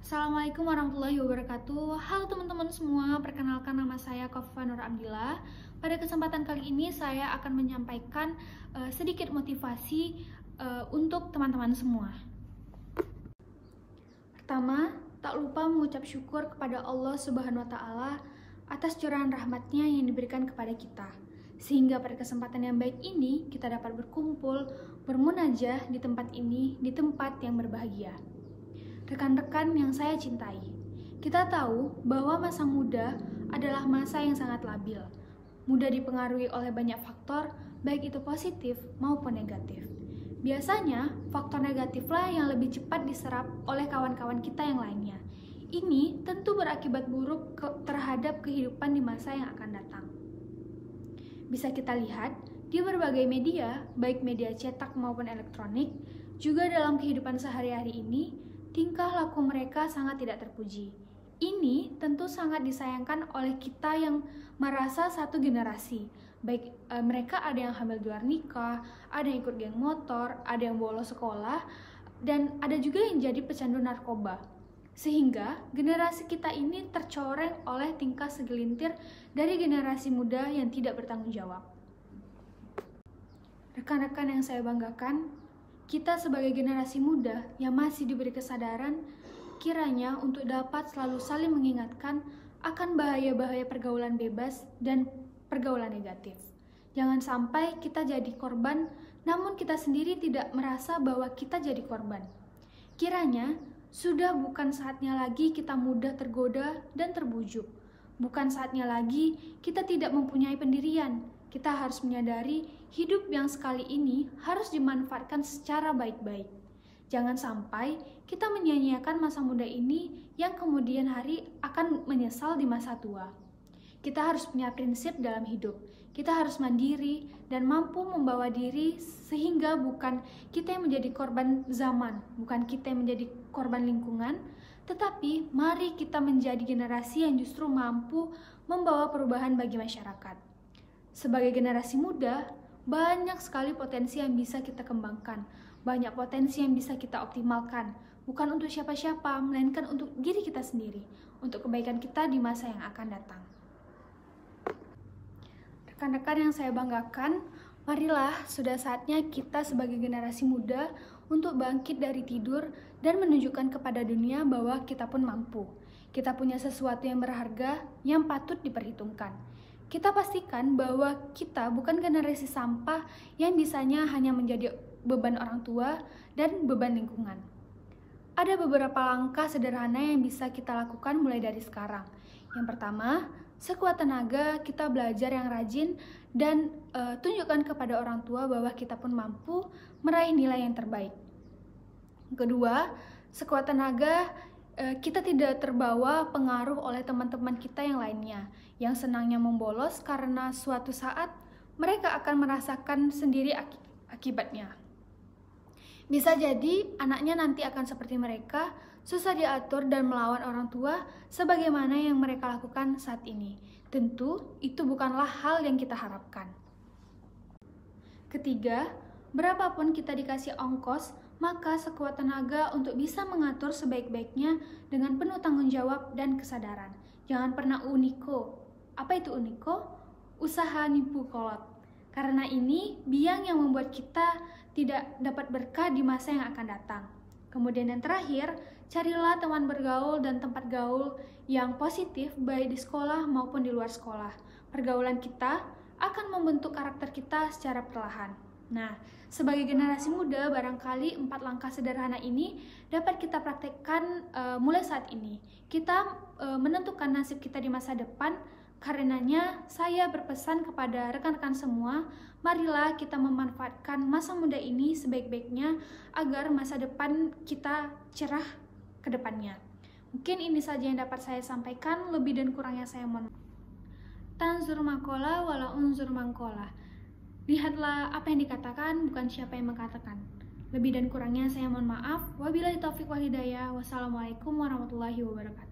Assalamualaikum warahmatullahi wabarakatuh. Halo teman-teman semua, perkenalkan nama saya Kofifa Nur Abdillah. Pada kesempatan kali ini saya akan menyampaikan sedikit motivasi untuk teman-teman semua. Pertama, tak lupa mengucap syukur kepada Allah Subhanahu wa Ta'ala atas curahan rahmatnya yang diberikan kepada kita, sehingga pada kesempatan yang baik ini kita dapat berkumpul, bermunajah di tempat ini, di tempat yang berbahagia. Rekan-rekan yang saya cintai, kita tahu bahwa masa muda adalah masa yang sangat labil, mudah dipengaruhi oleh banyak faktor, baik itu positif maupun negatif. Biasanya, faktor negatiflah yang lebih cepat diserap oleh kawan-kawan kita yang lainnya. Ini tentu berakibat buruk terhadap kehidupan di masa yang akan datang. Bisa kita lihat di berbagai media, baik media cetak maupun elektronik, juga dalam kehidupan sehari-hari ini, tingkah laku mereka sangat tidak terpuji. Ini tentu sangat disayangkan oleh kita yang merasa satu generasi. Baik mereka ada yang hamil di luar nikah, ada yang ikut geng motor, ada yang bolos sekolah, dan ada juga yang jadi pecandu narkoba. Sehingga generasi kita ini tercoreng oleh tingkah segelintir dari generasi muda yang tidak bertanggung jawab. Rekan-rekan yang saya banggakan, kita sebagai generasi muda yang masih diberi kesadaran, kiranya untuk dapat selalu saling mengingatkan akan bahaya-bahaya pergaulan bebas dan pergaulan negatif. Jangan sampai kita jadi korban, namun kita sendiri tidak merasa bahwa kita jadi korban. Kiranya sudah bukan saatnya lagi kita mudah tergoda dan terbujuk. Bukan saatnya lagi kita tidak mempunyai pendirian. Kita harus menyadari hidup yang sekali ini harus dimanfaatkan secara baik-baik. Jangan sampai kita menyia-nyiakan masa muda ini yang kemudian hari akan menyesal di masa tua. Kita harus punya prinsip dalam hidup. Kita harus mandiri dan mampu membawa diri sehingga bukan kita yang menjadi korban zaman, bukan kita yang menjadi korban lingkungan, tetapi mari kita menjadi generasi yang justru mampu membawa perubahan bagi masyarakat. Sebagai generasi muda, banyak sekali potensi yang bisa kita kembangkan, banyak potensi yang bisa kita optimalkan, bukan untuk siapa-siapa, melainkan untuk diri kita sendiri, untuk kebaikan kita di masa yang akan datang. Rekan-rekan yang saya banggakan, marilah sudah saatnya kita sebagai generasi muda untuk bangkit dari tidur dan menunjukkan kepada dunia bahwa kita pun mampu. Kita punya sesuatu yang berharga, yang patut diperhitungkan. Kita pastikan bahwa kita bukan generasi sampah yang bisanya hanya menjadi beban orang tua dan beban lingkungan. Ada beberapa langkah sederhana yang bisa kita lakukan mulai dari sekarang. Yang pertama, sekuat tenaga kita belajar yang rajin dan tunjukkan kepada orang tua bahwa kita pun mampu meraih nilai yang terbaik. Kedua, sekuat tenaga kita tidak terbawa pengaruh oleh teman-teman kita yang lainnya yang senangnya membolos karena suatu saat mereka akan merasakan sendiri akibatnya. Bisa jadi anaknya nanti akan seperti mereka, susah diatur dan melawan orang tua sebagaimana yang mereka lakukan saat ini. Tentu itu bukanlah hal yang kita harapkan. Ketiga, berapapun kita dikasih ongkos, maka sekuat tenaga untuk bisa mengatur sebaik-baiknya dengan penuh tanggung jawab dan kesadaran. Jangan pernah uniko. Apa itu uniko? Usaha nipu kolot. Karena ini biang yang membuat kita tidak dapat berkah di masa yang akan datang. Kemudian yang terakhir, carilah teman bergaul dan tempat gaul yang positif baik di sekolah maupun di luar sekolah. Pergaulan kita akan membentuk karakter kita secara perlahan. Nah, sebagai generasi muda, barangkali 4 langkah sederhana ini dapat kita praktekkan mulai saat ini. Kita menentukan nasib kita di masa depan. Karenanya, saya berpesan kepada rekan-rekan semua, marilah kita memanfaatkan masa muda ini sebaik-baiknya agar masa depan kita cerah ke depannya. Mungkin ini saja yang dapat saya sampaikan, lebih dan kurangnya saya mohon maaf. Tanzur makola wala unzur mangkola. Lihatlah apa yang dikatakan, bukan siapa yang mengatakan. Lebih dan kurangnya saya mohon maaf. Wabillahi taufiq wal hidayah. Wassalamualaikum warahmatullahi wabarakatuh.